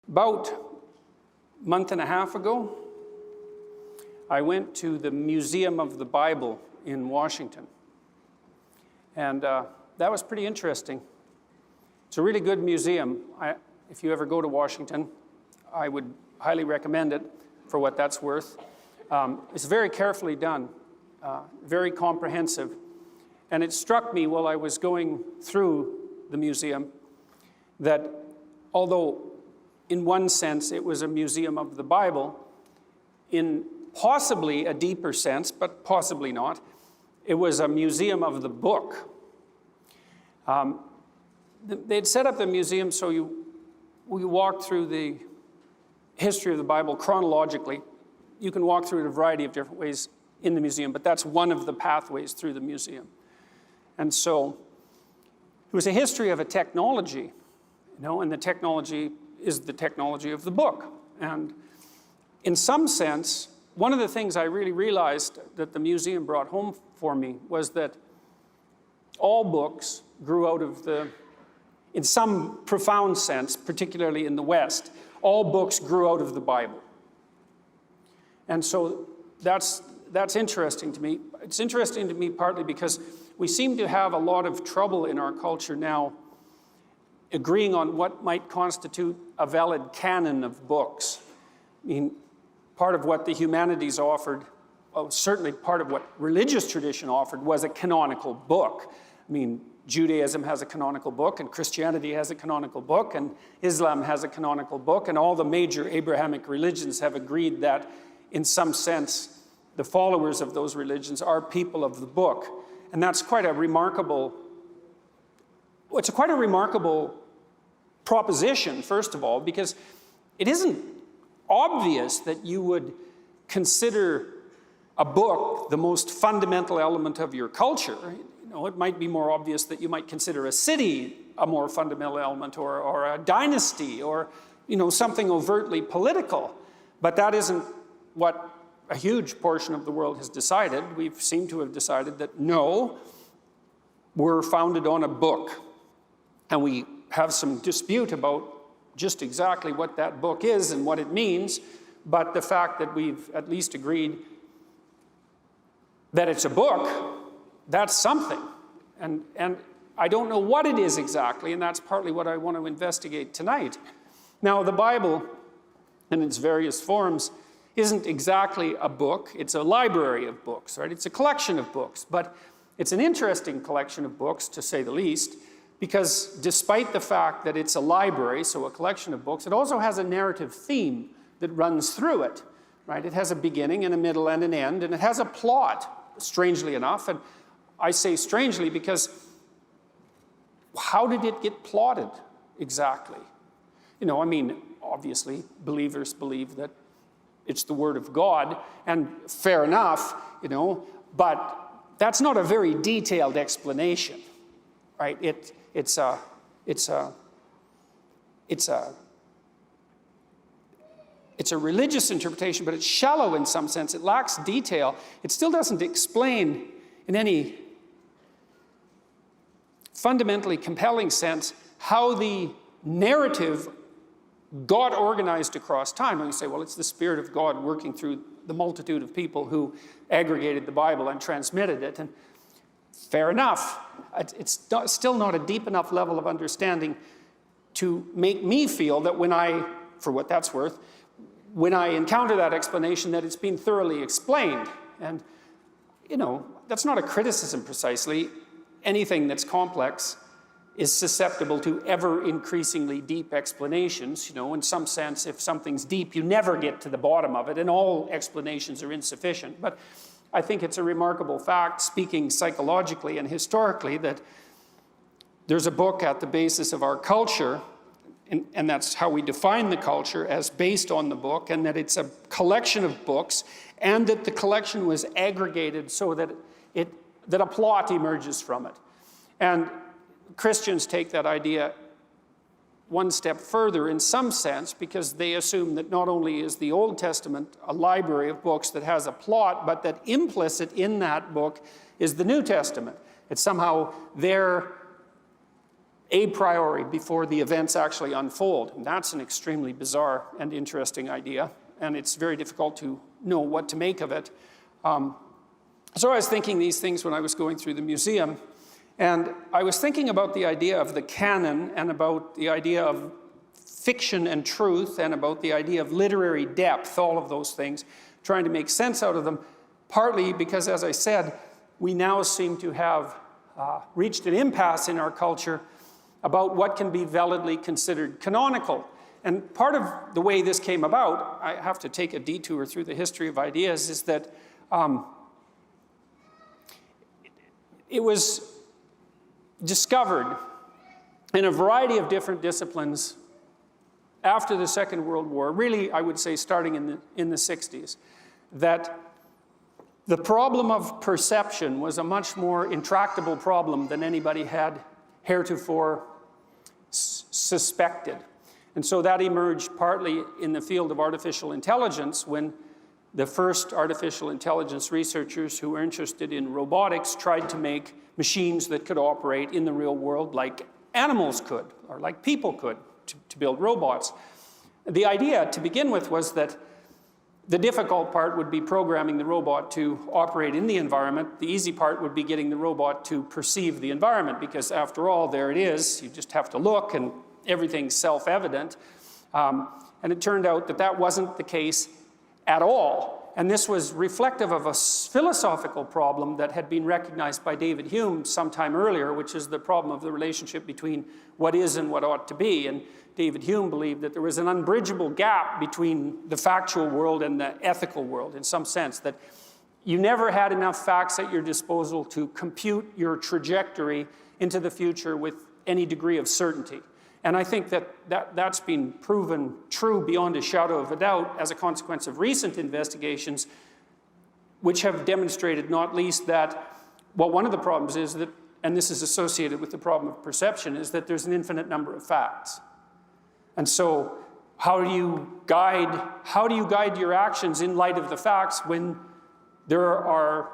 About a month and a half ago, I went to the Museum of the Bible in Washington. And that was pretty interesting. It's a really good museum. If you ever go to Washington, I would highly recommend it for what that's worth. It's very carefully done, very comprehensive. And it struck me while I was going through the museum that although in one sense it was a museum of the Bible, in possibly a deeper sense, but possibly not, it was a museum of the book. They'd set up the museum so we walk through the history of the Bible chronologically. You can walk through it a variety of different ways in the museum, but that's one of the pathways through the museum. And so it was a history of a technology, and the technology is the technology of the book. And in some sense, one of the things I really realized that the museum brought home for me was that all books grew out of in some profound sense, particularly in the West, all books grew out of the Bible. And so that's interesting to me. It's interesting to me partly because we seem to have a lot of trouble in our culture now agreeing on what might constitute a valid canon of books. I mean, part of what the humanities offered, well, certainly part of what religious tradition offered, was a canonical book. I mean, Judaism has a canonical book, and Christianity has a canonical book, and Islam has a canonical book, and all the major Abrahamic religions have agreed that, in some sense, the followers of those religions are people of the book. And that's quite a remarkable, it's quite a remarkable proposition, first of all, because it isn't obvious that you would consider a book the most fundamental element of your culture. It might be more obvious that you might consider a city a more fundamental element, or a dynasty, or something overtly political. But that isn't what a huge portion of the world has decided. We seem to have decided that no, we're founded on a book. And we have some dispute about just exactly what that book is and what it means, but the fact that we've at least agreed that it's a book, that's something. And I don't know what it is exactly, and that's partly what I want to investigate tonight. Now, the Bible, in its various forms, isn't exactly a book. It's a library of books, right? It's a collection of books, but it's an interesting collection of books, to say the least, because despite the fact that it's a library, so a collection of books, it also has a narrative theme that runs through it, right? It has a beginning and a middle and an end, and it has a plot, strangely enough. And I say strangely because how did it get plotted exactly? I mean, obviously, believers believe that it's the Word of God, and fair enough, but that's not a very detailed explanation, right? It's a religious interpretation, but it's shallow in some sense. It lacks detail. It still doesn't explain in any fundamentally compelling sense how the narrative got organized across time. And you say, well, it's the Spirit of God working through the multitude of people who aggregated the Bible and transmitted it. And fair enough. It's still not a deep enough level of understanding to make me feel that when for what that's worth, when I encounter that explanation, that it's been thoroughly explained. And, that's not a criticism precisely. Anything that's complex is susceptible to ever-increasingly deep explanations. In some sense, if something's deep, you never get to the bottom of it, and all explanations are insufficient. But I think it's a remarkable fact, speaking psychologically and historically, that there's a book at the basis of our culture, and that's how we define the culture, as based on the book, and that it's a collection of books, and that the collection was aggregated so that a plot emerges from it. And Christians take that idea one step further in some sense, because they assume that not only is the Old Testament a library of books that has a plot, but that implicit in that book is the New Testament. It's somehow their a priori before the events actually unfold. And that's an extremely bizarre and interesting idea, and it's very difficult to know what to make of it. So I was thinking these things when I was going through the museum, and I was thinking about the idea of the canon and about the idea of fiction and truth and about the idea of literary depth, all of those things, trying to make sense out of them, partly because, as I said, we now seem to have reached an impasse in our culture about what can be validly considered canonical. And part of the way this came about, I have to take a detour through the history of ideas, is that it was discovered in a variety of different disciplines after the Second World War, really, I would say starting in the 60s, that the problem of perception was a much more intractable problem than anybody had heretofore suspected. And so that emerged partly in the field of artificial intelligence when the first artificial intelligence researchers who were interested in robotics tried to make machines that could operate in the real world like animals could, or like people could, to build robots. The idea to begin with was that the difficult part would be programming the robot to operate in the environment. The easy part would be getting the robot to perceive the environment, because after all, there it is. You just have to look and everything's self-evident. And it turned out that that wasn't the case at all. And this was reflective of a philosophical problem that had been recognized by David Hume sometime earlier, which is the problem of the relationship between what is and what ought to be. And David Hume believed that there was an unbridgeable gap between the factual world and the ethical world, in some sense, that you never had enough facts at your disposal to compute your trajectory into the future with any degree of certainty. And I think that's been proven true beyond a shadow of a doubt as a consequence of recent investigations, which have demonstrated not least that, well, one of the problems is that, and this is associated with the problem of perception, is that there's an infinite number of facts. And so how do you guide your actions in light of the facts when there are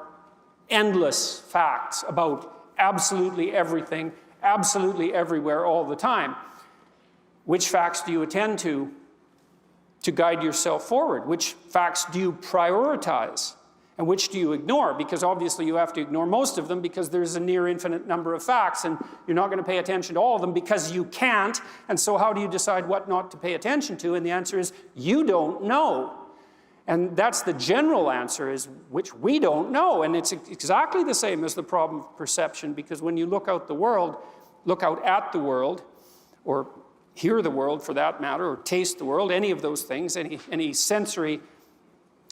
endless facts about absolutely everything, absolutely everywhere, all the time? Which facts do you attend to guide yourself forward? Which facts do you prioritize? And which do you ignore? Because obviously you have to ignore most of them because there's a near infinite number of facts, and you're not going to pay attention to all of them because you can't. And so how do you decide what not to pay attention to? And the answer is, you don't know. And that's the general answer, is which we don't know. And it's exactly the same as the problem of perception, because when you look out at the world, or hear the world for that matter, or taste the world, any of those things, any sensory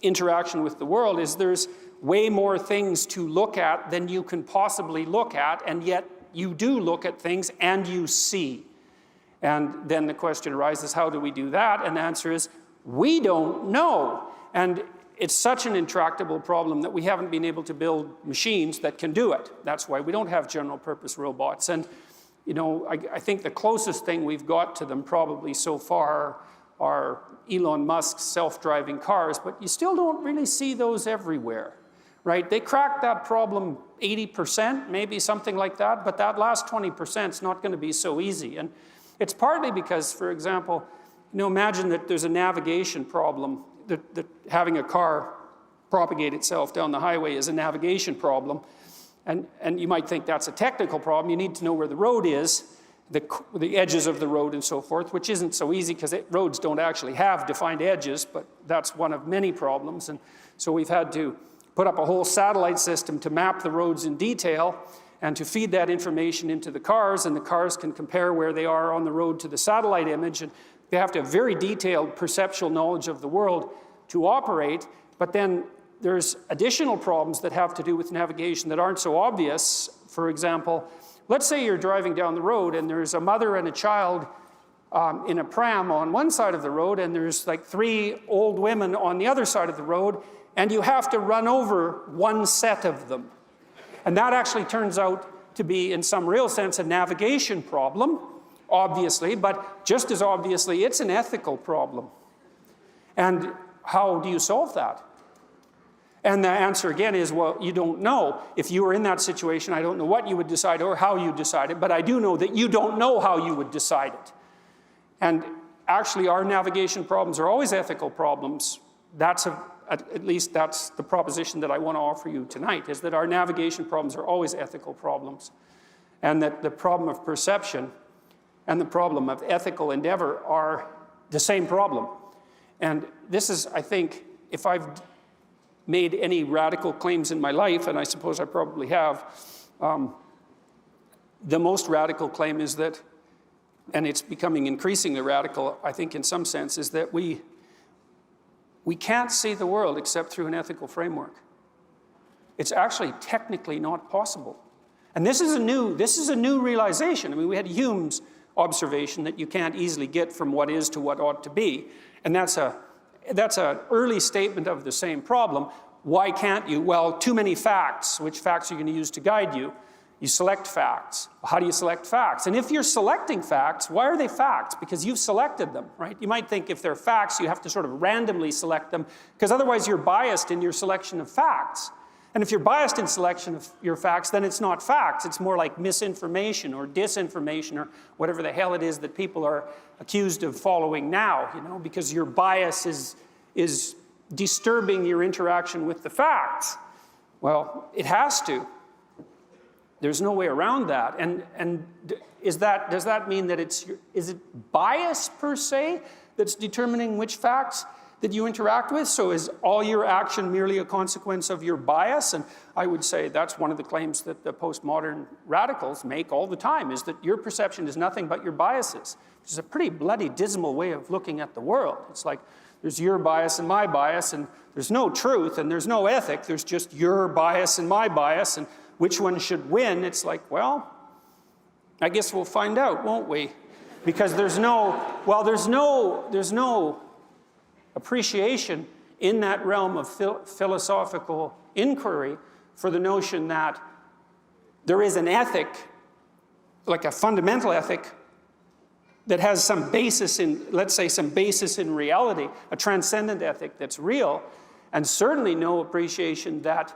interaction with the world, is there's way more things to look at than you can possibly look at, and yet you do look at things and you see. And then the question arises, how do we do that? And the answer is, we don't know. And it's such an intractable problem that we haven't been able to build machines that can do it. That's why we don't have general purpose robots. And you know, I think the closest thing we've got to them probably so far are Elon Musk's self-driving cars, but you still don't really see those everywhere, right? They cracked that problem 80%, maybe something like that, but that last 20% is not going to be so easy. And it's partly because, for example, you know, imagine that there's a navigation problem, that having a car propagate itself down the highway is a navigation problem. And you might think that's a technical problem. You need to know where the road is, the edges of the road and so forth, which isn't so easy because roads don't actually have defined edges, but that's one of many problems. And so we've had to put up a whole satellite system to map the roads in detail and to feed that information into the cars, and the cars can compare where they are on the road to the satellite image. And they have to have very detailed perceptual knowledge of the world to operate, but then there's additional problems that have to do with navigation that aren't so obvious. For example, let's say you're driving down the road and there's a mother and a child in a pram on one side of the road, and there's like 3 old women on the other side of the road, and you have to run over one set of them. And that actually turns out to be, in some real sense, a navigation problem, obviously, but just as obviously, it's an ethical problem. And how do you solve that? And the answer again is, well, you don't know. If you were in that situation, I don't know what you would decide or how you decide it, but I do know that you don't know how you would decide it. And actually, our navigation problems are always ethical problems. At least that's the proposition that I want to offer you tonight, is that our navigation problems are always ethical problems. And that the problem of perception and the problem of ethical endeavor are the same problem. And this is, I think, if I've made any radical claims in my life, and I suppose I probably have, the most radical claim is that, and it's becoming increasingly radical, I think in some sense, is that we can't see the world except through an ethical framework. It's actually technically not possible. And this is a new realization. I mean, we had Hume's observation that you can't easily get from what is to what ought to be. And that's an early statement of the same problem. Why can't you? Well, too many facts. Which facts are you going to use to guide you? You select facts. How do you select facts? And if you're selecting facts, why are they facts? Because you've selected them, right? You might think if they're facts, you have to sort of randomly select them, because otherwise you're biased in your selection of facts. And if you're biased in selection of your facts, then it's not facts. It's more like misinformation or disinformation or whatever the hell it is that people are accused of following now, you know, because your bias is disturbing your interaction with the facts. Well, it has to. There's no way around that. And does that mean that is it bias per se that's determining which facts that you interact with? So is all your action merely a consequence of your bias? And I would say that's one of the claims that the postmodern radicals make all the time, is that your perception is nothing but your biases, which is a pretty bloody dismal way of looking at the world. It's like there's your bias and my bias, and there's no truth and there's no ethic. There's just your bias and my bias, and which one should win? It's like, well, I guess we'll find out, won't we? Because there's no appreciation in that realm of philosophical inquiry for the notion that there is an ethic, like a fundamental ethic, that has some basis in, let's say, some basis in reality, a transcendent ethic that's real, and certainly no appreciation that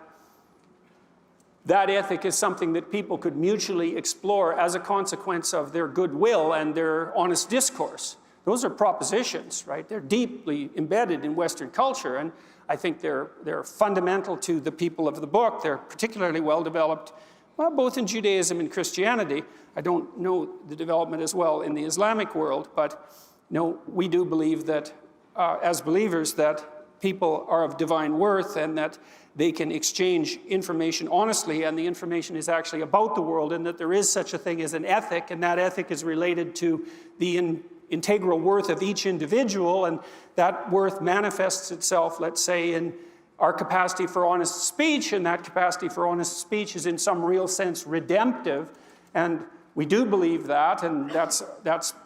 that ethic is something that people could mutually explore as a consequence of their goodwill and their honest discourse. Those are propositions, right? They're deeply embedded in Western culture, and I think they're fundamental to the people of the book. They're particularly well developed, well, both in Judaism and Christianity. I don't know the development as well in the Islamic world, but no, we do believe that, as believers, that people are of divine worth and that they can exchange information honestly, and the information is actually about the world, and that there is such a thing as an ethic, and that ethic is related to the integral worth of each individual, and that worth manifests itself, let's say, in our capacity for honest speech, and that capacity for honest speech is in some real sense redemptive, and we do believe that, and that's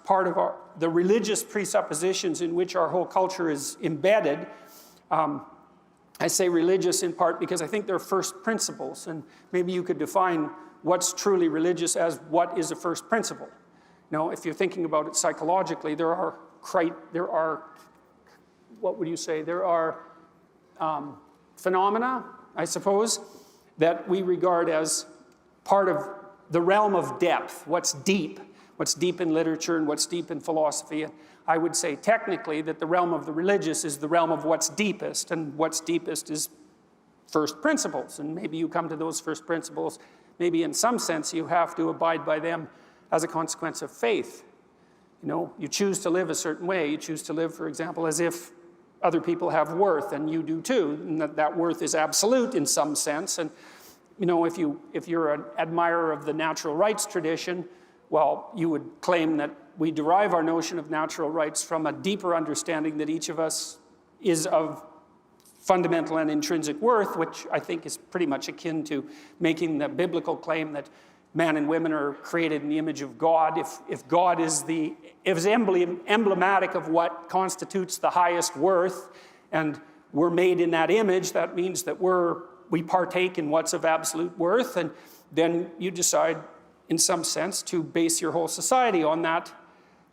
part of the religious presuppositions in which our whole culture is embedded. I say religious in part because I think they're first principles, and maybe you could define what's truly religious as what is a first principle. Now, if you're thinking about it psychologically, there are what would you say? There are phenomena, I suppose, that we regard as part of the realm of depth, what's deep in literature and what's deep in philosophy. And I would say technically that the realm of the religious is the realm of what's deepest, and what's deepest is first principles. And maybe you come to those first principles, maybe in some sense you have to abide by them as a consequence of faith. You know, you choose to live a certain way. You choose to live, for example, as if other people have worth, and you do too, and that worth is absolute in some sense. And you know, if you're an admirer of the natural rights tradition, well, you would claim that we derive our notion of natural rights from a deeper understanding that each of us is of fundamental and intrinsic worth, which I think is pretty much akin to making the biblical claim that man and women are created in the image of God. If God is emblematic of what constitutes the highest worth, and we're made in that image, that means that we partake in what's of absolute worth, and then you decide, in some sense, to base your whole society on that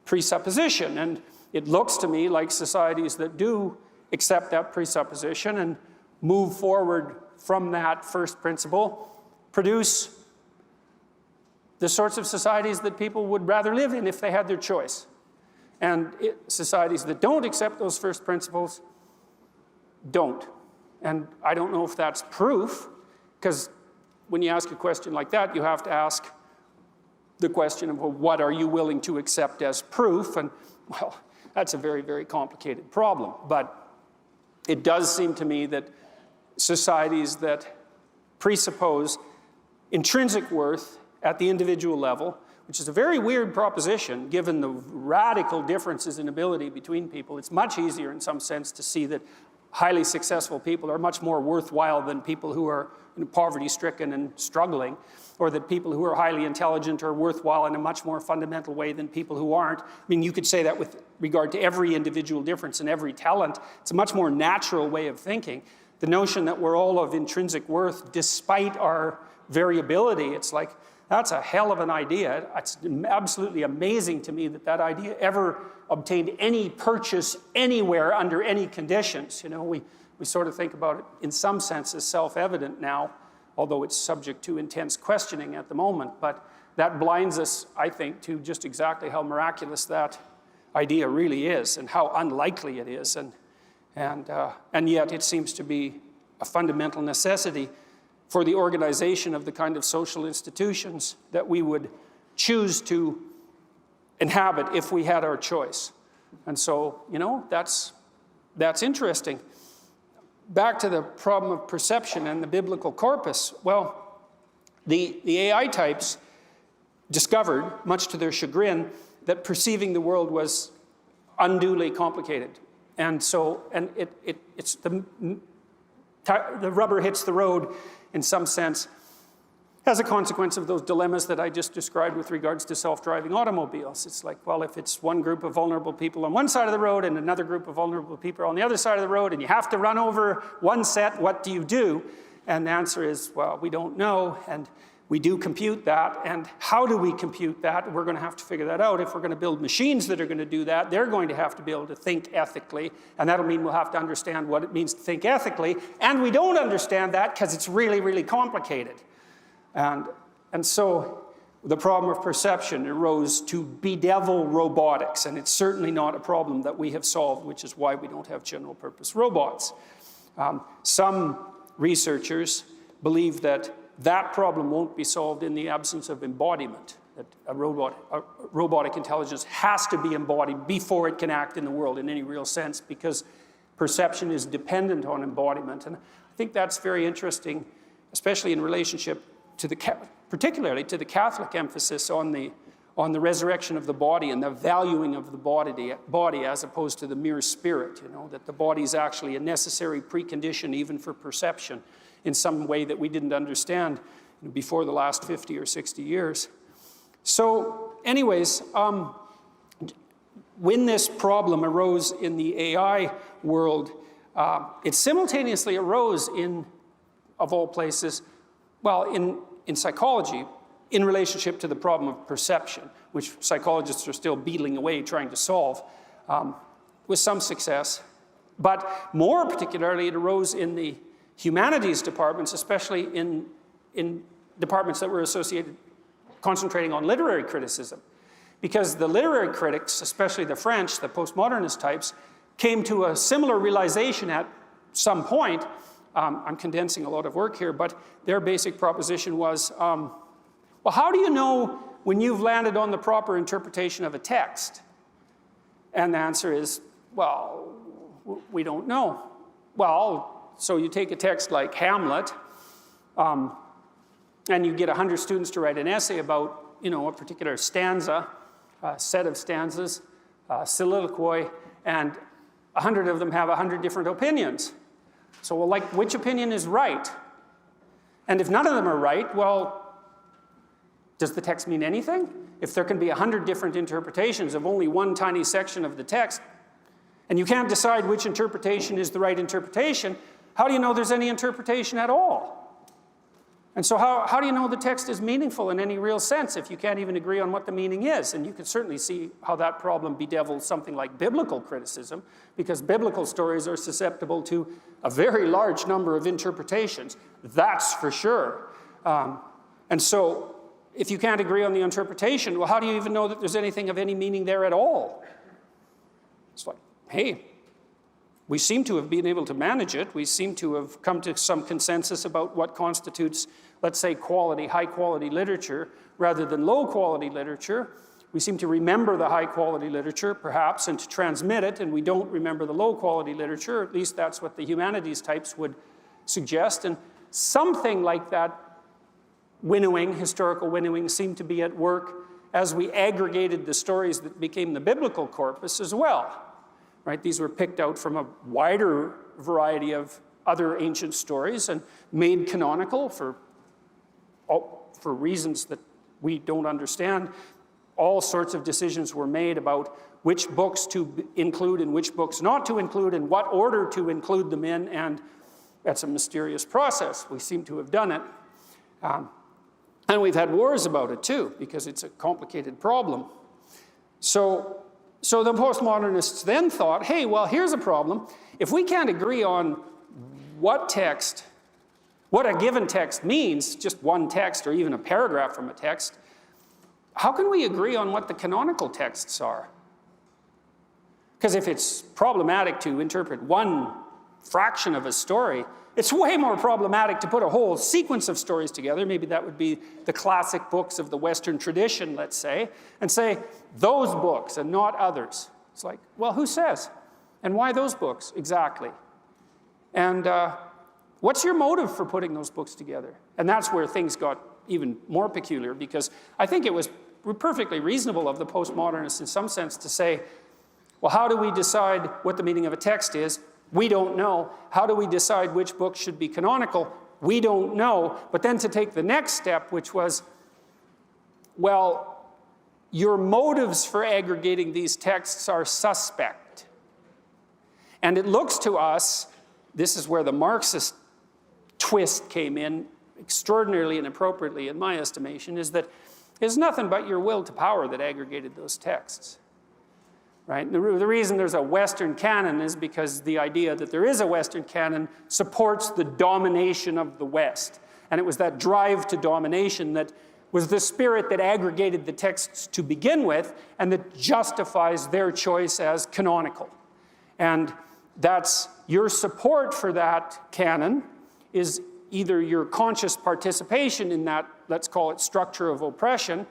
presupposition. And it looks to me like societies that do accept that presupposition and move forward from that first principle, produce the sorts of societies that people would rather live in if they had their choice. And societies that don't accept those first principles don't. And I don't know if that's proof, because when you ask a question like that, you have to ask the question of, well, what are you willing to accept as proof? And, well, that's a very, very complicated problem. But it does seem to me that societies that presuppose intrinsic worth at the individual level, which is a very weird proposition given the radical differences in ability between people. It's much easier in some sense to see that highly successful people are much more worthwhile than people who are poverty-stricken and struggling, or that people who are highly intelligent are worthwhile in a much more fundamental way than people who aren't. I mean, you could say that with regard to every individual difference and every talent. It's a much more natural way of thinking. The notion that we're all of intrinsic worth despite our variability, it's like, that's a hell of an idea. It's absolutely amazing to me that that idea ever obtained any purchase anywhere under any conditions. You know, we sort of think about it in some sense as self-evident now, although it's subject to intense questioning at the moment. But that blinds us, I think, to just exactly how miraculous that idea really is and how unlikely it is. And yet it seems to be a fundamental necessity for the organization of the kind of social institutions that we would choose to inhabit if we had our choice. And so, you know, that's interesting. Back to the problem of perception and the biblical corpus. Well, the AI types discovered, much to their chagrin, that perceiving the world was unduly complicated. And so, it's the rubber hits the road in some sense as a consequence of those dilemmas that I just described with regards to self-driving automobiles. It's like, well, if it's one group of vulnerable people on one side of the road and another group of vulnerable people on the other side of the road, and you have to run over one set, what do you do? And the answer is, well, we don't know, and we do compute that. And how do we compute that? We're going to have to figure that out. If we're going to build machines that are going to do that, they're going to have to be able to think ethically, and that'll mean we'll have to understand what it means to think ethically, and we don't understand that because it's really, really complicated. And so the problem of perception arose to bedevil robotics, and it's certainly not a problem that we have solved, which is why we don't have general-purpose robots. Some researchers believe that that problem won't be solved in the absence of embodiment, that a robotic intelligence has to be embodied before it can act in the world in any real sense, because perception is dependent on embodiment. And I think that's very interesting, especially in relationship to particularly to the Catholic emphasis on the resurrection of the body and the valuing of the body as opposed to the mere spirit, you know, that the body is actually a necessary precondition even for perception in some way that we didn't understand before the last 50 or 60 years. So anyways, when this problem arose in the AI world, it simultaneously arose in, of all places, well, in psychology, in relationship to the problem of perception, which psychologists are still beetling away trying to solve with some success. But more particularly, it arose in the humanities departments, especially in departments that were associated, concentrating on literary criticism. Because the literary critics, especially the French, the postmodernist types, came to a similar realization at some point. I'm condensing a lot of work here, but their basic proposition was, well, how do you know when you've landed on the proper interpretation of a text? And the answer is, well, we don't know. Well, so you take a text like Hamlet, and you get 100 students to write an essay about, you know, a particular stanza, a set of stanzas, soliloquy, and 100 of them have 100 different opinions. So, well, like, which opinion is right? And if none of them are right, well, does the text mean anything? If there can be 100 different interpretations of only one tiny section of the text, and you can't decide which interpretation is the right interpretation, how do you know there's any interpretation at all? And so how do you know the text is meaningful in any real sense if you can't even agree on what the meaning is? And you can certainly see how that problem bedevils something like biblical criticism, because biblical stories are susceptible to a very large number of interpretations. That's for sure. And so if you can't agree on the interpretation, well, how do you even know that there's anything of any meaning there at all? It's like, hey, we seem to have been able to manage it. We seem to have come to some consensus about what constitutes, let's say, quality, high-quality literature rather than low-quality literature. We seem to remember the high-quality literature, perhaps, and to transmit it, and we don't remember the low-quality literature. At least that's what the humanities types would suggest. And something like that winnowing, historical winnowing, seemed to be at work as we aggregated the stories that became the biblical corpus as well. Right? These were picked out from a wider variety of other ancient stories and made canonical for reasons that we don't understand. All sorts of decisions were made about which books to include and which books not to include and what order to include them in, and that's a mysterious process. We seem to have done it. And we've had wars about it too, because it's a complicated problem. So the postmodernists then thought, hey, well, here's a problem. If we can't agree on what a given text means, just one text or even a paragraph from a text, how can we agree on what the canonical texts are? Because if it's problematic to interpret one fraction of a story, it's way more problematic to put a whole sequence of stories together. Maybe that would be the classic books of the Western tradition, let's say, and say, those books and not others. It's like, well, who says? And why those books exactly? And what's your motive for putting those books together? And that's where things got even more peculiar, because I think it was perfectly reasonable of the postmodernists in some sense to say, well, how do we decide what the meaning of a text is? We don't know. How do we decide which books should be canonical? We don't know. But then to take the next step, which was, well, your motives for aggregating these texts are suspect. And it looks to us, this is where the Marxist twist came in, extraordinarily and appropriately in my estimation, is that it's nothing but your will to power that aggregated those texts. Right? The reason there's a Western canon is because the idea that there is a Western canon supports the domination of the West. And it was that drive to domination that was the spirit that aggregated the texts to begin with and that justifies their choice as canonical. And that's your support for that canon is either your conscious participation in that, let's call it structure of oppression,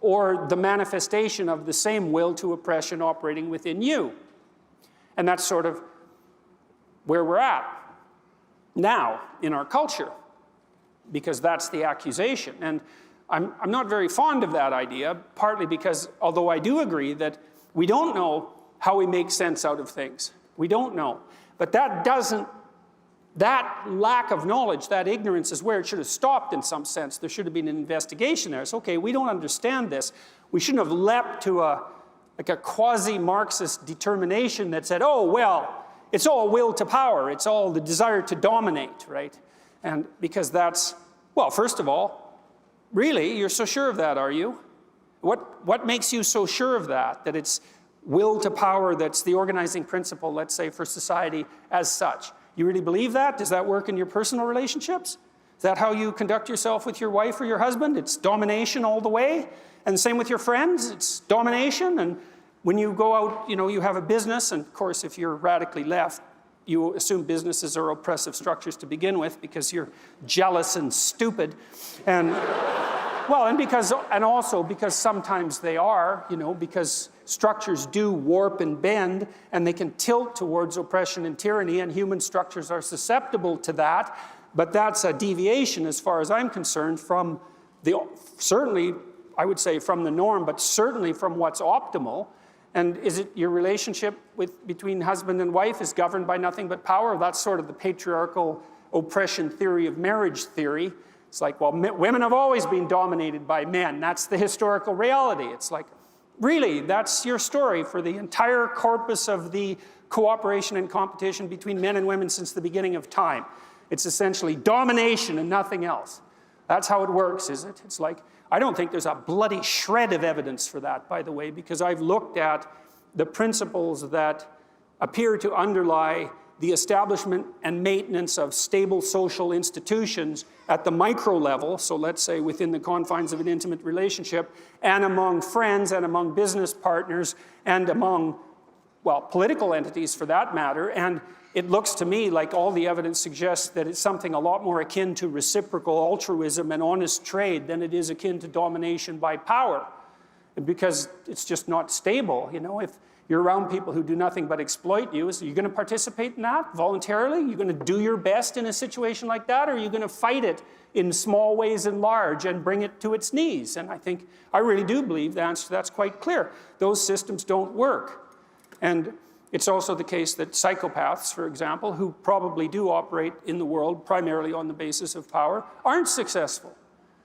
or the manifestation of the same will to oppression operating within you. And that's sort of where we're at now in our culture, because that's the accusation. And I'm not very fond of that idea, partly because, although I do agree that we don't know how we make sense out of things. We don't know. But that lack of knowledge, that ignorance is where it should have stopped in some sense. There should have been an investigation there. It's okay, we don't understand this. We shouldn't have leapt to a quasi-Marxist determination that said, oh, well, it's all will to power. It's all the desire to dominate, right? And because that's, well, first of all, really, you're so sure of that, are you? What makes you so sure of that it's will to power that's the organizing principle, let's say, for society as such? You really believe that? Does that work in your personal relationships? Is that how you conduct yourself with your wife or your husband? It's domination all the way. And the same with your friends. It's domination. And when you go out, you have a business. And of course, if you're radically left, you assume businesses are oppressive structures to begin with because you're jealous and stupid. And well, and also because sometimes they are, because structures do warp and bend, and they can tilt towards oppression and tyranny, and human structures are susceptible to that. But that's a deviation, as far as I'm concerned, from certainly, I would say, from the norm, but certainly from what's optimal. And is it your relationship between husband and wife is governed by nothing but power? That's sort of the patriarchal oppression theory of marriage theory. It's like, well, women have always been dominated by men. That's the historical reality. It's like, really, that's your story for the entire corpus of the cooperation and competition between men and women since the beginning of time. It's essentially domination and nothing else. That's how it works, is it? It's like, I don't think there's a bloody shred of evidence for that, by the way, because I've looked at the principles that appear to underlie the establishment and maintenance of stable social institutions at the micro level, so let's say within the confines of an intimate relationship, and among friends and among business partners and among, well, political entities for that matter. And it looks to me like all the evidence suggests that it's something a lot more akin to reciprocal altruism and honest trade than it is akin to domination by power, because it's just not stable. You know, if you're around people who do nothing but exploit you, so you're going to participate in that voluntarily? You're going to do your best in a situation like that, or are you going to fight it in small ways and large and bring it to its knees? And I really do believe the answer to that's quite clear. Those systems don't work. And it's also the case that psychopaths, for example, who probably do operate in the world primarily on the basis of power, aren't successful.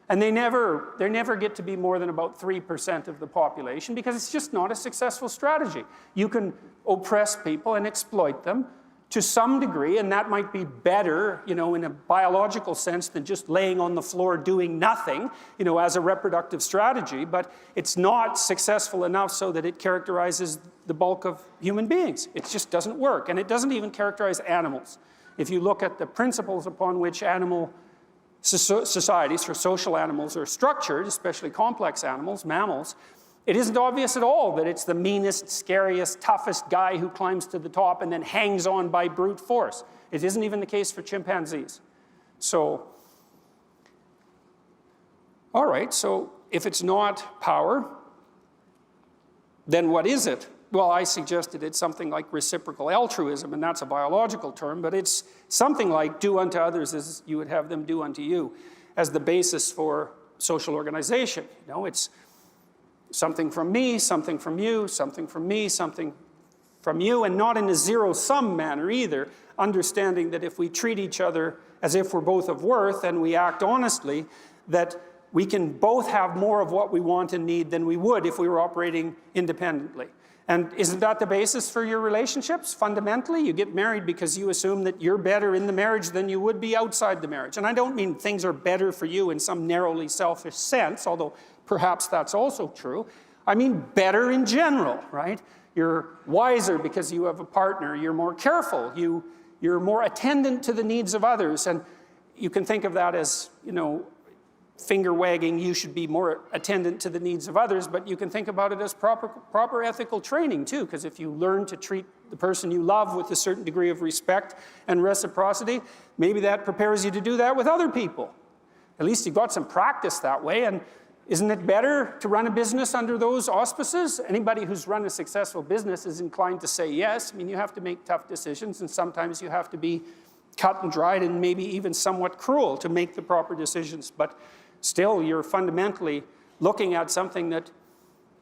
And they never get to be more than about 3% of the population, because it's just not a successful strategy. You can oppress people and exploit them to some degree, and that might be better, you know, in a biological sense than just laying on the floor doing nothing, you know, as a reproductive strategy, but it's not successful enough so that it characterizes the bulk of human beings. It just doesn't work, and it doesn't even characterize animals. If you look at the principles upon which animal societies for social animals are structured, especially complex animals, mammals, it isn't obvious at all that it's the meanest, scariest, toughest guy who climbs to the top and then hangs on by brute force. It isn't even the case for chimpanzees. So, all right, so if it's not power, then what is it? Well, I suggested it's something like reciprocal altruism, and that's a biological term, but it's something like do unto others as you would have them do unto you as the basis for social organization. You know, it's something from me, something from you, something from me, something from you, and not in a zero-sum manner either, understanding that if we treat each other as if we're both of worth and we act honestly, that we can both have more of what we want and need than we would if we were operating independently. And isn't that the basis for your relationships? Fundamentally, you get married because you assume that you're better in the marriage than you would be outside the marriage. And I don't mean things are better for you in some narrowly selfish sense, although perhaps that's also true. I mean better in general, right? You're wiser because you have a partner. You're more careful. You're more attendant to the needs of others. And you can think of that as, you know, finger wagging, you should be more attendant to the needs of others, but you can think about it as proper ethical training too, because if you learn to treat the person you love with a certain degree of respect and reciprocity, maybe that prepares you to do that with other people. At least you've got some practice that way, and isn't it better to run a business under those auspices? Anybody who's run a successful business is inclined to say yes. I mean, you have to make tough decisions, and sometimes you have to be cut and dried and maybe even somewhat cruel to make the proper decisions, but still, you're fundamentally looking at something that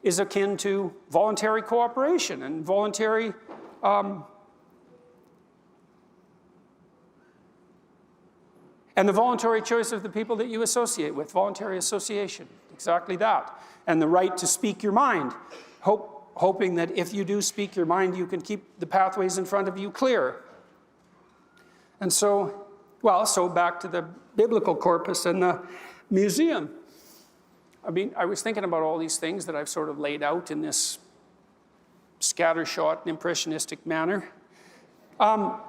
is akin to voluntary cooperation and voluntary and the voluntary choice of the people that you associate with, voluntary association, exactly that. And the right to speak your mind, hoping that if you do speak your mind, you can keep the pathways in front of you clear. And so, well, so back to the biblical corpus and the museum. I mean, I was thinking about all these things that I've sort of laid out in this scattershot and impressionistic manner. I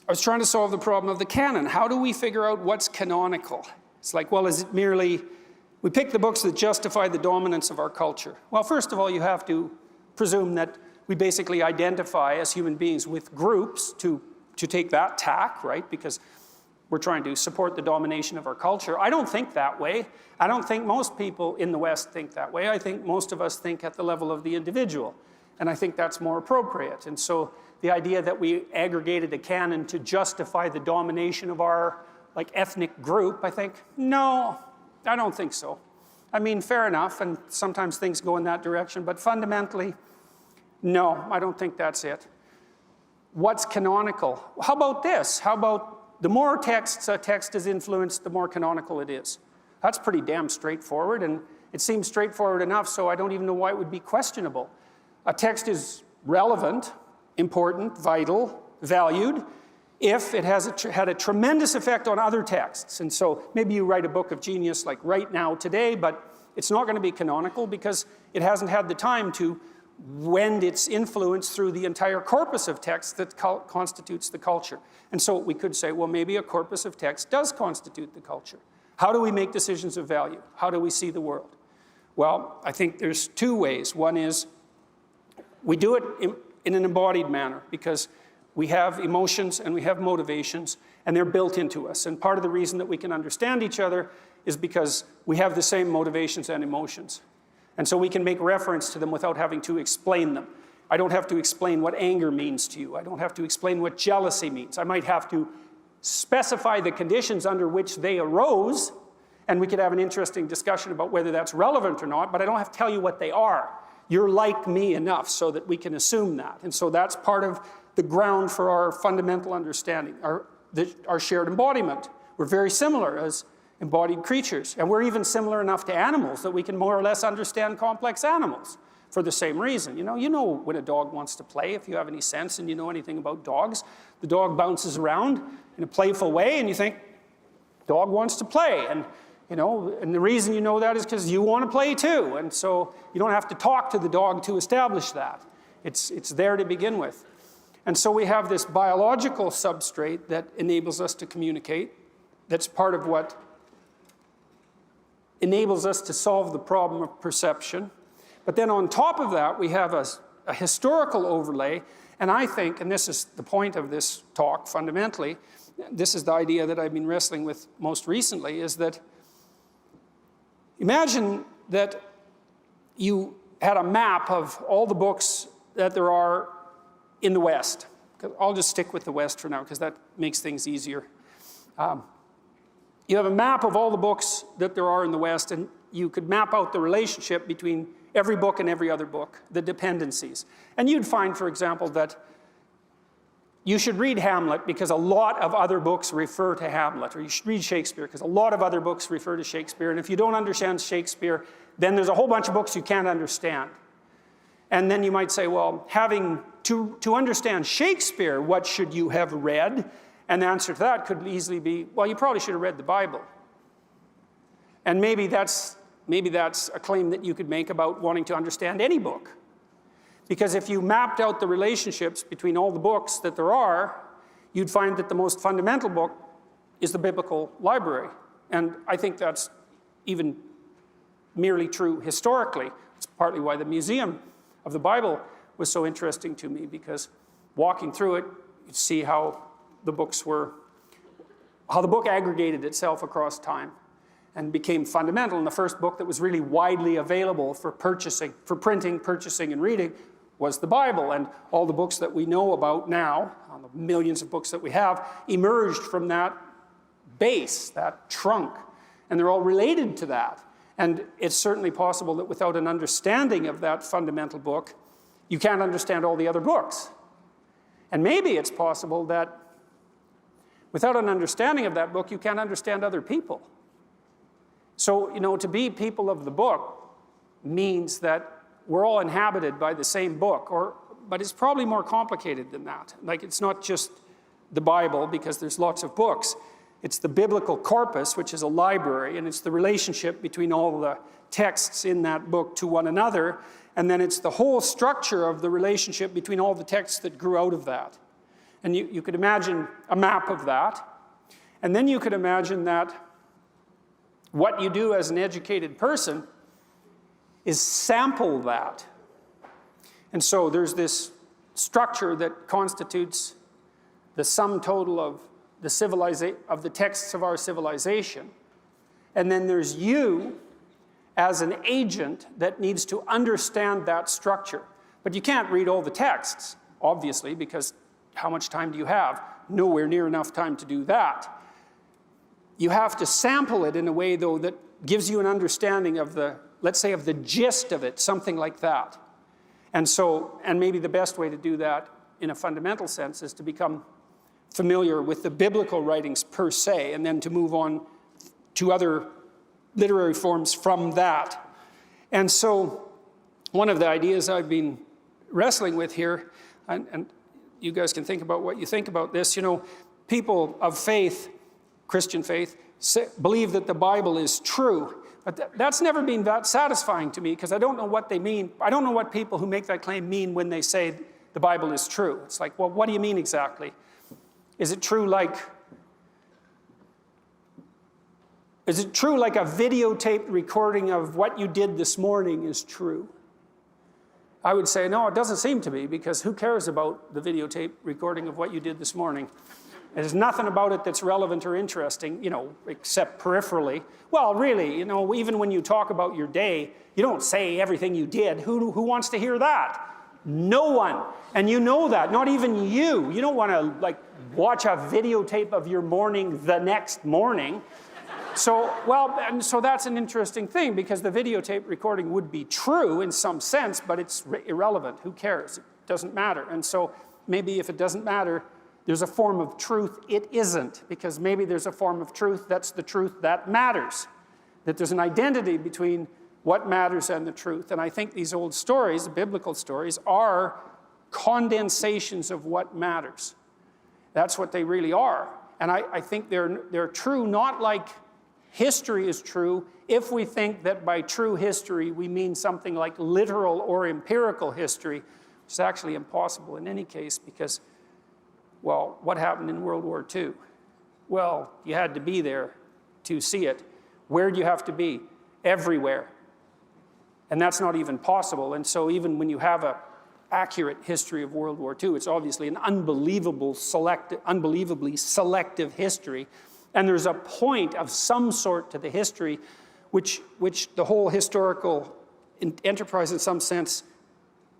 was trying to solve the problem of the canon. How do we figure out what's canonical? It's like, well, is it merely, we pick the books that justify the dominance of our culture. Well, first of all, you have to presume that we basically identify as human beings with groups to take that tack, right? Because we're trying to support the domination of our culture. I don't think that way. I don't think most people in the West think that way. I think most of us think at the level of the individual. And I think that's more appropriate. And so the idea that we aggregated a canon to justify the domination of our ethnic group, I think, no, I don't think so. I mean, fair enough, and sometimes things go in that direction, but fundamentally, no, I don't think that's it. What's canonical? How about this? How about the more texts a text is influenced, the more canonical it is? That's pretty damn straightforward, and it seems straightforward enough, so I don't even know why it would be questionable. A text is relevant, important, vital, valued, if it has had a tremendous effect on other texts. And so maybe you write a book of genius like right now, today, but it's not going to be canonical because it hasn't had the time to wend its influence through the entire corpus of text that constitutes the culture. And so we could say, well, maybe a corpus of text does constitute the culture. How do we make decisions of value? How do we see the world? Well, I think there's two ways. One is we do it in an embodied manner because we have emotions and we have motivations and they're built into us. And part of the reason that we can understand each other is because we have the same motivations and emotions. And so we can make reference to them without having to explain them. I don't have to explain what anger means to you. I don't have to explain what jealousy means. I might have to specify the conditions under which they arose, and we could have an interesting discussion about whether that's relevant or not, but I don't have to tell you what they are. You're like me enough so that we can assume that. And so that's part of the ground for our fundamental understanding, our shared embodiment. We're very similar as embodied creatures, and we're even similar enough to animals that we can more or less understand complex animals for the same reason. You know when a dog wants to play, if you have any sense and you know anything about dogs. The dog bounces around in a playful way, and you think, dog wants to play. And the reason you know that is because you want to play too. And so you don't have to talk to the dog to establish that. It's there to begin with. And so we have this biological substrate that enables us to communicate. That's part of what enables us to solve the problem of perception. But then on top of that, we have a historical overlay. And I think, and this is the point of this talk fundamentally, this is the idea that I've been wrestling with most recently, is that imagine that you had a map of all the books that there are in the West. I'll just stick with the West for now because that makes things easier. You have a map of all the books that there are in the West, and you could map out the relationship between every book and every other book, the dependencies. And you'd find, for example, that you should read Hamlet because a lot of other books refer to Hamlet, or you should read Shakespeare because a lot of other books refer to Shakespeare. And if you don't understand Shakespeare, then there's a whole bunch of books you can't understand. And then you might say, well, to understand Shakespeare, what should you have read? And the answer to that could easily be, well, you probably should have read the Bible. And maybe that's a claim that you could make about wanting to understand any book. Because if you mapped out the relationships between all the books that there are, you'd find that the most fundamental book is the biblical library. And I think that's even merely true historically. It's partly why the Museum of the Bible was so interesting to me, because walking through it, you'd see how the book aggregated itself across time and became fundamental. And the first book that was really widely available for printing, purchasing, and reading was the Bible. And all the books that we know about now, the millions of books that we have, emerged from that base, that trunk. And they're all related to that. And it's certainly possible that without an understanding of that fundamental book, you can't understand all the other books. And maybe it's possible that without an understanding of that book, you can't understand other people. So, to be people of the book means that we're all inhabited by the same book, but it's probably more complicated than that. Like, it's not just the Bible, because there's lots of books. It's the biblical corpus, which is a library, and it's the relationship between all the texts in that book to one another, and then it's the whole structure of the relationship between all the texts that grew out of that. And you could imagine a map of that, and then you could imagine that what you do as an educated person is sample that. And so there's this structure that constitutes the sum total of the texts of our civilization. And then there's you as an agent that needs to understand that structure. But you can't read all the texts, obviously, because how much time do you have? Nowhere near enough time to do that. You have to sample it in a way, though, that gives you an understanding of let's say, of the gist of it, something like that. And maybe the best way to do that in a fundamental sense is to become familiar with the biblical writings per se, and then to move on to other literary forms from that. And so one of the ideas I've been wrestling with here, and you guys can think about what you think about this, people of faith, Christian faith, believe that the Bible is true. But that's never been that satisfying to me because I don't know what they mean. I don't know what people who make that claim mean when they say the Bible is true. It's like, well, what do you mean exactly? Is it true like a videotaped recording of what you did this morning is true? I would say, no, it doesn't seem to be, because who cares about the videotape recording of what you did this morning? There's nothing about it that's relevant or interesting, except peripherally. Well, really, even when you talk about your day, you don't say everything you did. Who wants to hear that? No one. And you know that, not even you. You don't want to, watch a videotape of your morning the next morning. So that's an interesting thing, because the videotape recording would be true in some sense, but it's irrelevant. Who cares? It doesn't matter. And so maybe if it doesn't matter, there's a form of truth it isn't, because maybe there's a form of truth that's the truth that matters, that there's an identity between what matters and the truth. And I think these old stories, the biblical stories, are condensations of what matters. That's what they really are. And I think they're true, not like history is true, if we think that by true history we mean something like literal or empirical history, which is actually impossible in any case, because, well, what happened in World War II? Well, you had to be there to see it. Where do you have to be? Everywhere. And that's not even possible. And so even when you have an accurate history of World War II, it's obviously an unbelievably selective history. And there's a point of some sort to the history which the whole historical enterprise, in some sense,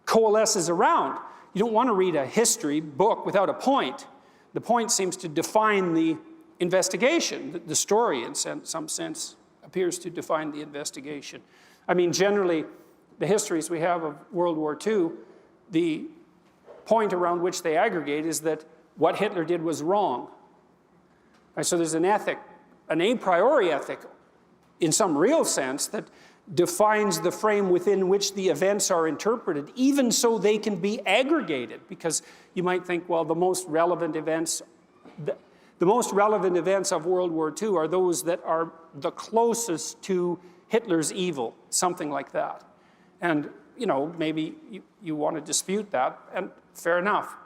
coalesces around. You don't want to read a history book without a point. The point seems to define the investigation. The story, in some sense, appears to define the investigation. I mean, generally, the histories we have of World War II, the point around which they aggregate is that what Hitler did was wrong. And so there's an ethic, an a priori ethic, in some real sense, that defines the frame within which the events are interpreted, even so they can be aggregated. Because you might think, well, the most relevant events of World War II are those that are the closest to Hitler's evil, something like that. And, maybe you want to dispute that, and fair enough,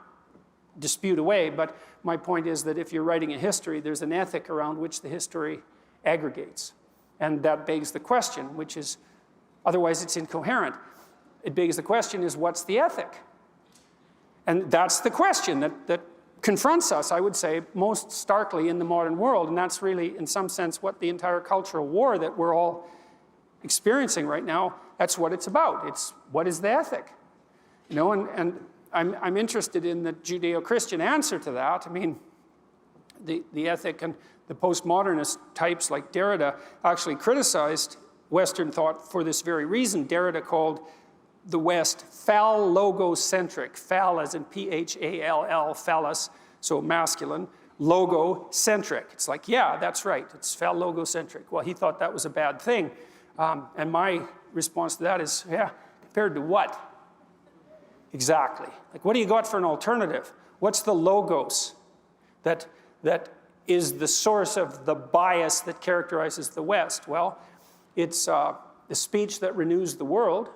dispute away. But my point is that if you're writing a history, there's an ethic around which the history aggregates. And that begs the question, which is, otherwise it's incoherent. It begs the question is, what's the ethic? And that's the question that confronts us, I would say, most starkly in the modern world. And that's really, in some sense, what the entire cultural war that we're all experiencing right now, that's what it's about. It's, what is the ethic? And I'm interested in the Judeo-Christian answer to that. I mean, the ethic and the postmodernist types like Derrida actually criticized Western thought for this very reason. Derrida called the West phallogocentric, phal as in P-H-A-L-L, phallus, so masculine, logocentric. It's like, yeah, that's right, it's phallogocentric. Well, he thought that was a bad thing. And my response to that is, yeah, compared to what? Exactly. Like, what do you got for an alternative? What's the logos that is the source of the bias that characterizes the West? Well, it's the speech that renews the world.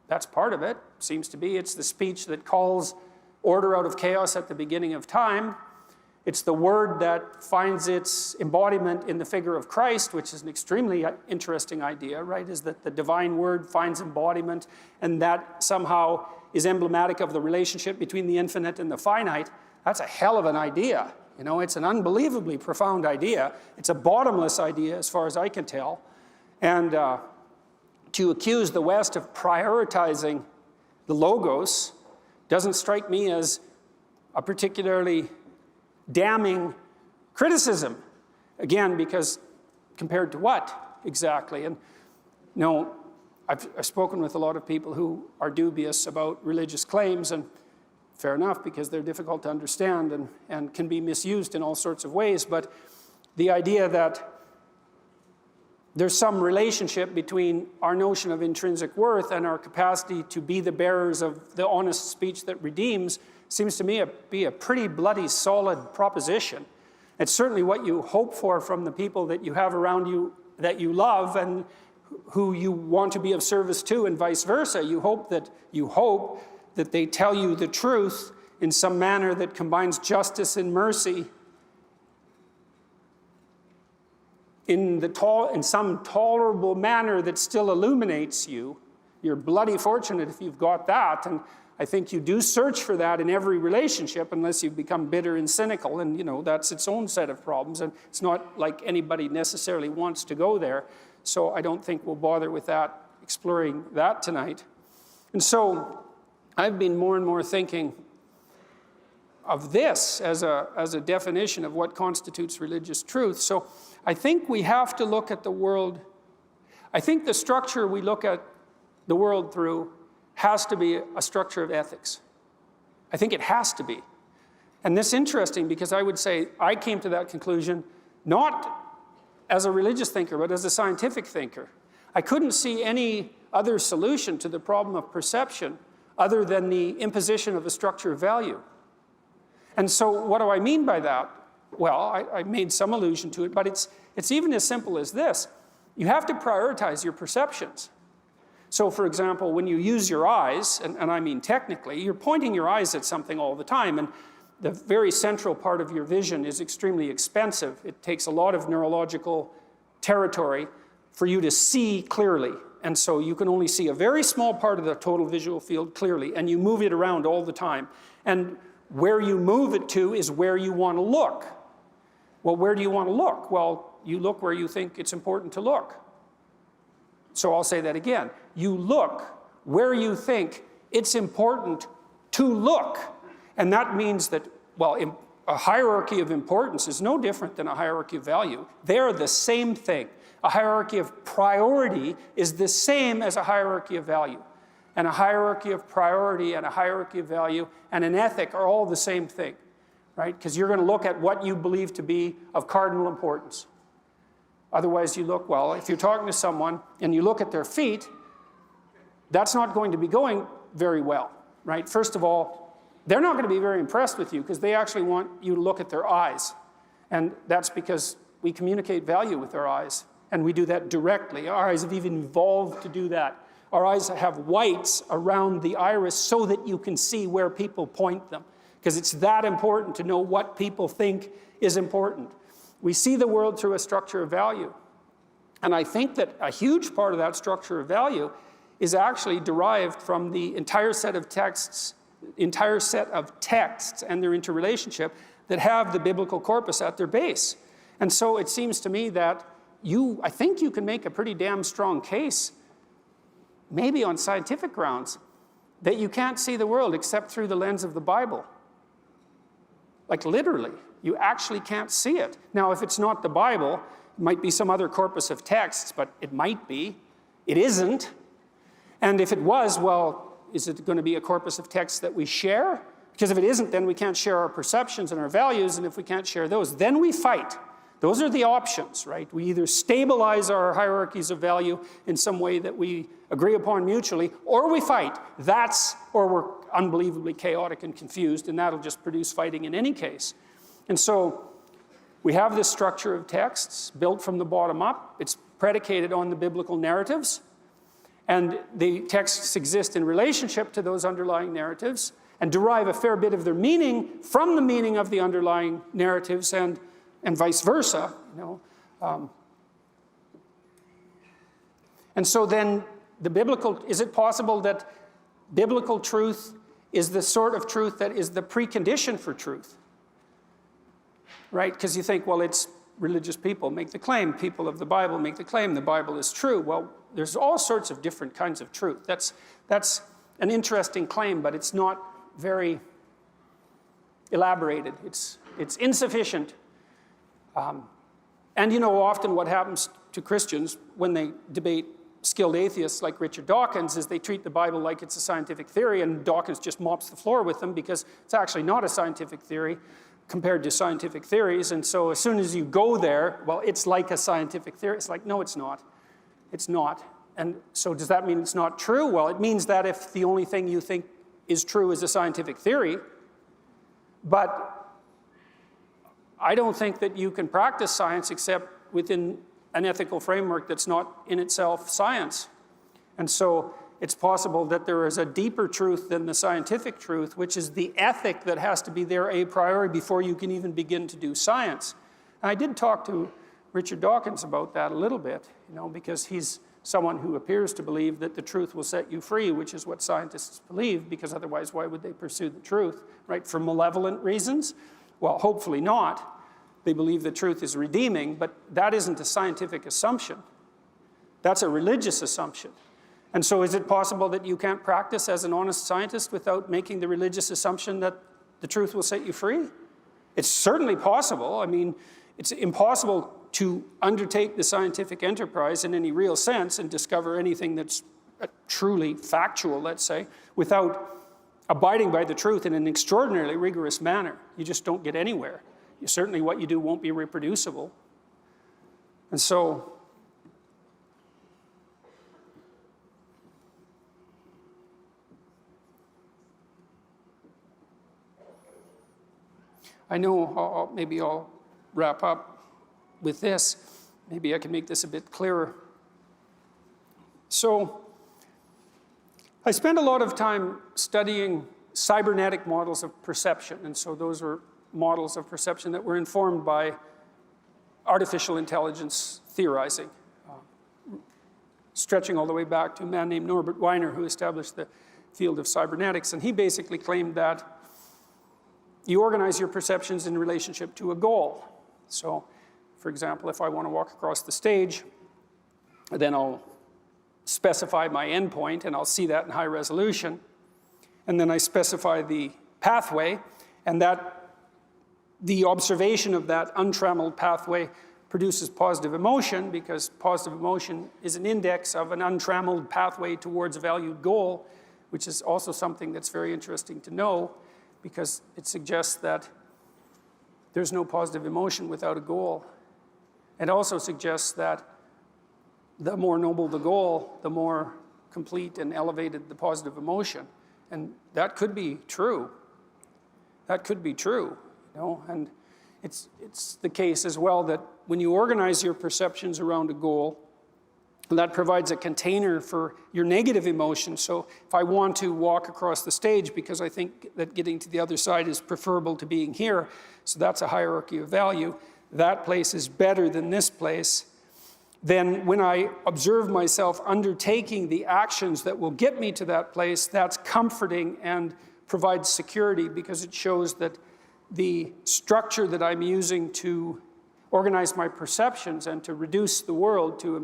That's part of it, seems to be. It's the speech that calls order out of chaos at the beginning of time. It's the word that finds its embodiment in the figure of Christ, which is an extremely interesting idea, right? Is that the divine word finds embodiment, and that somehow is emblematic of the relationship between the infinite and the finite. That's a hell of an idea. It's an unbelievably profound idea. It's a bottomless idea as far as I can tell. And to accuse the West of prioritizing the logos doesn't strike me as a particularly damning criticism. Again, because compared to what exactly? And I've spoken with a lot of people who are dubious about religious claims, and fair enough, because they're difficult to understand and can be misused in all sorts of ways. But the idea that there's some relationship between our notion of intrinsic worth and our capacity to be the bearers of the honest speech that redeems, seems to me to be a pretty bloody solid proposition. It's certainly what you hope for from the people that you have around you that you love and who you want to be of service to, and vice versa. You hope that they tell you the truth in some manner that combines justice and mercy in some tolerable manner that still illuminates you. You're bloody fortunate if you've got that, and I think you do search for that in every relationship unless you've become bitter and cynical, and that's its own set of problems, and it's not like anybody necessarily wants to go there, so I don't think we'll bother with that, exploring that tonight. And so I've been more and more thinking of this as a definition of what constitutes religious truth. So I think we have to look at the world. I think the structure we look at the world through has to be a structure of ethics. I think it has to be. And this is interesting because I would say I came to that conclusion not as a religious thinker, but as a scientific thinker. I couldn't see any other solution to the problem of perception other than the imposition of a structure of value. And so what do I mean by that? Well, I made some allusion to it, but it's even as simple as this. You have to prioritize your perceptions. So for example, when you use your eyes, and I mean technically, you're pointing your eyes at something all the time, and the very central part of your vision is extremely expensive. It takes a lot of neurological territory for you to see clearly. And so you can only see a very small part of the total visual field clearly, and you move it around all the time. And where you move it to is where you want to look. Well, where do you want to look? Well, you look where you think it's important to look. So I'll say that again. You look where you think it's important to look. And that means that, well, a hierarchy of importance is no different than a hierarchy of value. They're the same thing. A hierarchy of priority is the same as a hierarchy of value. And a hierarchy of priority and a hierarchy of value and an ethic are all the same thing, right? Because you're going to look at what you believe to be of cardinal importance. Otherwise you look, well, if you're talking to someone and you look at their feet, that's not going to be going very well, right? First of all, they're not going to be very impressed with you because they actually want you to look at their eyes. And that's because we communicate value with our eyes. And we do that directly. Our eyes have even evolved to do that. Our eyes have whites around the iris so that you can see where people point them. Because it's that important to know what people think is important. We see the world through a structure of value. And I think that a huge part of that structure of value is actually derived from the entire set of texts and their interrelationship that have the biblical corpus at their base. And so it seems to me that I think you can make a pretty damn strong case, maybe on scientific grounds, that you can't see the world except through the lens of the Bible. Like literally, you actually can't see it. Now, if it's not the Bible, it might be some other corpus of texts, but it might be. It isn't. And if it was, well, is it going to be a corpus of texts that we share? Because if it isn't, then we can't share our perceptions and our values, and if we can't share those, then we fight. Those are the options, right? We either stabilize our hierarchies of value in some way that we agree upon mutually, or we fight. Or we're unbelievably chaotic and confused, and that'll just produce fighting in any case. And so we have this structure of texts built from the bottom up. It's predicated on the biblical narratives, and the texts exist in relationship to those underlying narratives and derive a fair bit of their meaning from the meaning of the underlying narratives, and vice versa, And so then is it possible that biblical truth is the sort of truth that is the precondition for truth? Right? Because you think, well, it's religious people make the claim, people of the Bible make the claim, the Bible is true. Well, there's all sorts of different kinds of truth. That's an interesting claim, but it's not very elaborated. It's insufficient. And often what happens to Christians when they debate skilled atheists like Richard Dawkins is they treat the Bible like it's a scientific theory, and Dawkins just mops the floor with them because it's actually not a scientific theory compared to scientific theories. And so as soon as you go there, well, it's like a scientific theory. It's like, no, it's not. It's not. And so does that mean it's not true? Well, it means that if the only thing you think is true is a scientific theory, But I don't think that you can practice science except within an ethical framework that's not in itself science. And so it's possible that there is a deeper truth than the scientific truth, which is the ethic that has to be there a priori before you can even begin to do science. And I did talk to Richard Dawkins about that a little bit, because he's someone who appears to believe that the truth will set you free, which is what scientists believe, because otherwise why would they pursue the truth, right? For malevolent reasons? Well, hopefully not. They believe the truth is redeeming, but that isn't a scientific assumption. That's a religious assumption. And so is it possible that you can't practice as an honest scientist without making the religious assumption that the truth will set you free? It's certainly possible. I mean, it's impossible to undertake the scientific enterprise in any real sense and discover anything that's truly factual, let's say, without abiding by the truth in an extraordinarily rigorous manner. You just don't get anywhere. Certainly what you do won't be reproducible. And so I know maybe I'll wrap up with this. Maybe I can make this a bit clearer. So I spent a lot of time studying cybernetic models of perception. And so those were models of perception that were informed by artificial intelligence theorizing, stretching all the way back to a man named Norbert Wiener, who established the field of cybernetics. And he basically claimed that you organize your perceptions in relationship to a goal. So, for example, if I want to walk across the stage, then I'll specify my endpoint, and I'll see that in high resolution. And then I specify the pathway, and the observation of that untrammeled pathway produces positive emotion, because positive emotion is an index of an untrammeled pathway towards a valued goal, which is also something that's very interesting to know, because it suggests that there's no positive emotion without a goal. It also suggests that the more noble the goal, the more complete and elevated the positive emotion. And that could be true. That could be true, And it's the case as well that when you organize your perceptions around a goal, that provides a container for your negative emotions. So if I want to walk across the stage because I think that getting to the other side is preferable to being here, so that's a hierarchy of value, that place is better than this place, then when I observe myself undertaking the actions that will get me to that place, that's comforting and provides security, because it shows that the structure that I'm using to organize my perceptions and to reduce the world to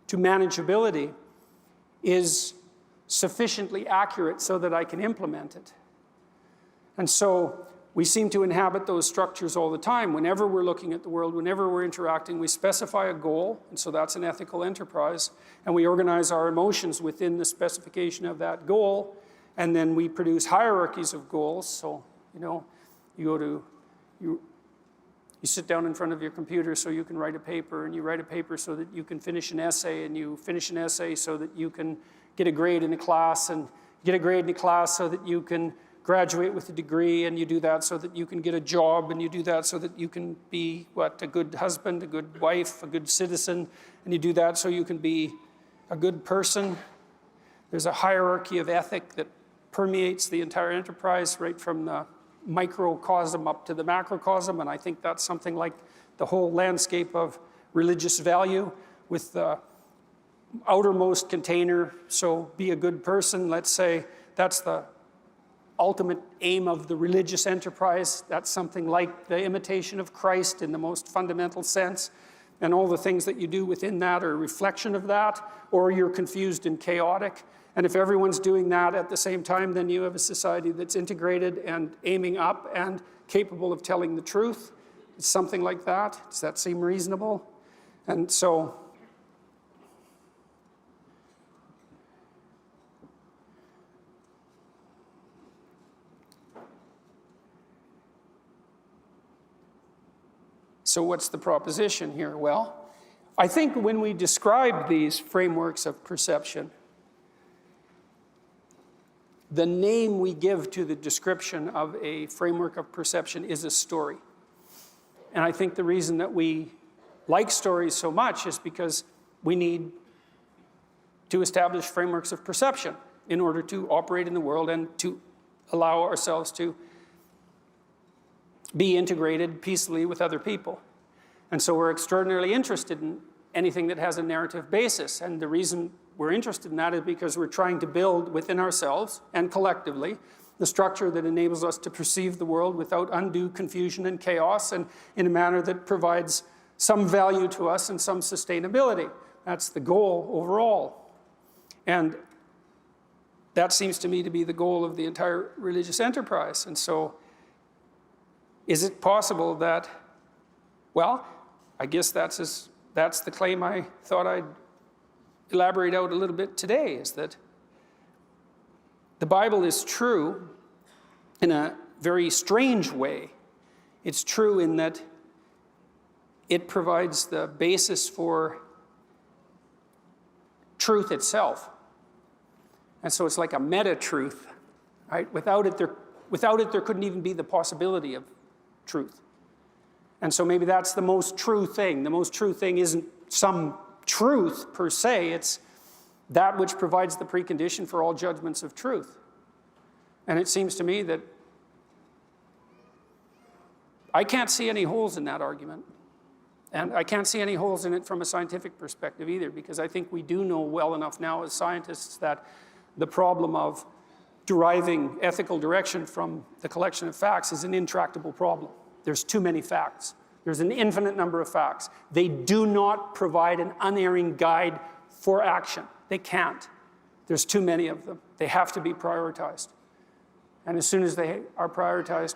manageability is sufficiently accurate so that I can implement it. And so we seem to inhabit those structures all the time. Whenever we're looking at the world, whenever we're interacting, we specify a goal, and so that's an ethical enterprise, and we organize our emotions within the specification of that goal, and then we produce hierarchies of goals. So, you sit down in front of your computer so you can write a paper, and you write a paper so that you can finish an essay, and you finish an essay so that you can get a grade in a class, and get a grade in a class so that you can graduate with a degree, and you do that so that you can get a job, and you do that so that you can be, a good husband, a good wife, a good citizen, and you do that so you can be a good person. There's a hierarchy of ethic that permeates the entire enterprise, right from the microcosm up to the macrocosm, and I think that's something like the whole landscape of religious value, with the outermost container, so be a good person, let's say, that's the ultimate aim of the religious enterprise. That's something like the imitation of Christ in the most fundamental sense, and all the things that you do within that are a reflection of that, or you're confused and chaotic. And if everyone's doing that at the same time, then you have a society that's integrated and aiming up and capable of telling the truth. It's something like that. Does that seem reasonable? And so what's the proposition here? Well, I think when we describe these frameworks of perception, the name we give to the description of a framework of perception is a story. And I think the reason that we like stories so much is because we need to establish frameworks of perception in order to operate in the world and to allow ourselves to be integrated peacefully with other people. And so we're extraordinarily interested in anything that has a narrative basis. And the reason we're interested in that is because we're trying to build within ourselves and collectively the structure that enables us to perceive the world without undue confusion and chaos, and in a manner that provides some value to us and some sustainability. That's the goal overall. And that seems to me to be the goal of the entire religious enterprise. And so, is it possible that, well, I guess that's the claim I thought I'd elaborate out a little bit today, is that the Bible is true in a very strange way. It's true in that it provides the basis for truth itself. And so it's like a meta-truth, right? Without it, there couldn't even be the possibility of truth. And so maybe that's the most true thing. The most true thing isn't some truth per se, it's that which provides the precondition for all judgments of truth. And it seems to me that I can't see any holes in that argument. And I can't see any holes in it from a scientific perspective either, because I think we do know well enough now as scientists that the problem of deriving ethical direction from the collection of facts is an intractable problem. There's too many facts. There's an infinite number of facts. They do not provide an unerring guide for action. They can't. There's too many of them. They have to be prioritized. And as soon as they are prioritized,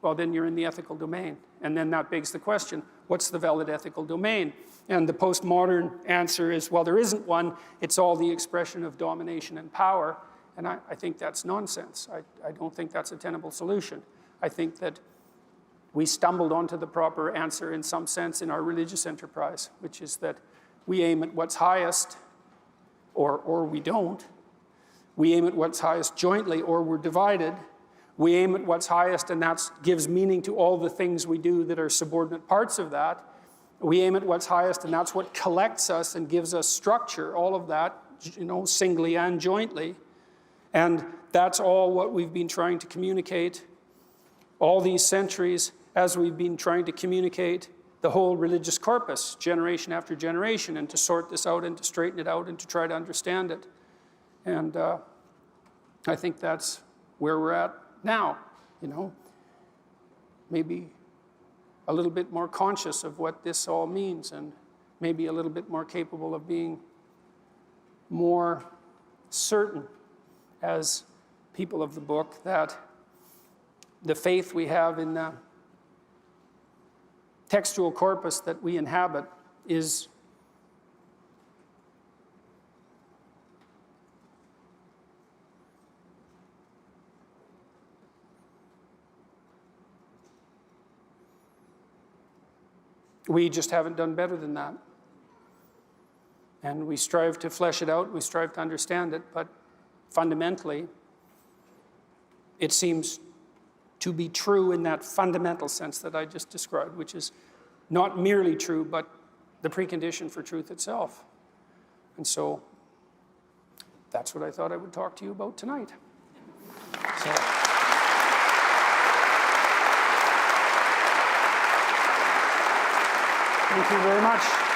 well, then you're in the ethical domain. And then that begs the question, what's the valid ethical domain? And the postmodern answer is, well, there isn't one. It's all the expression of domination and power. And I think that's nonsense. I don't think that's a tenable solution. I think that we stumbled onto the proper answer in some sense in our religious enterprise, which is that we aim at what's highest, or we don't. We aim at what's highest jointly, or we're divided. We aim at what's highest, and that gives meaning to all the things we do that are subordinate parts of that. We aim at what's highest, and that's what collects us and gives us structure, all of that, singly and jointly. And that's all what we've been trying to communicate all these centuries as we've been trying to communicate the whole religious corpus, generation after generation, and to sort this out and to straighten it out and to try to understand it. And I think that's where we're at now, maybe a little bit more conscious of what this all means, and maybe a little bit more capable of being more certain as people of the book that the faith we have in the textual corpus that we inhabit is we just haven't done better than that. And we strive to flesh it out, we strive to understand it, but fundamentally, it seems to be true in that fundamental sense that I just described, which is not merely true, but the precondition for truth itself. And so that's what I thought I would talk to you about tonight. So. Thank you very much.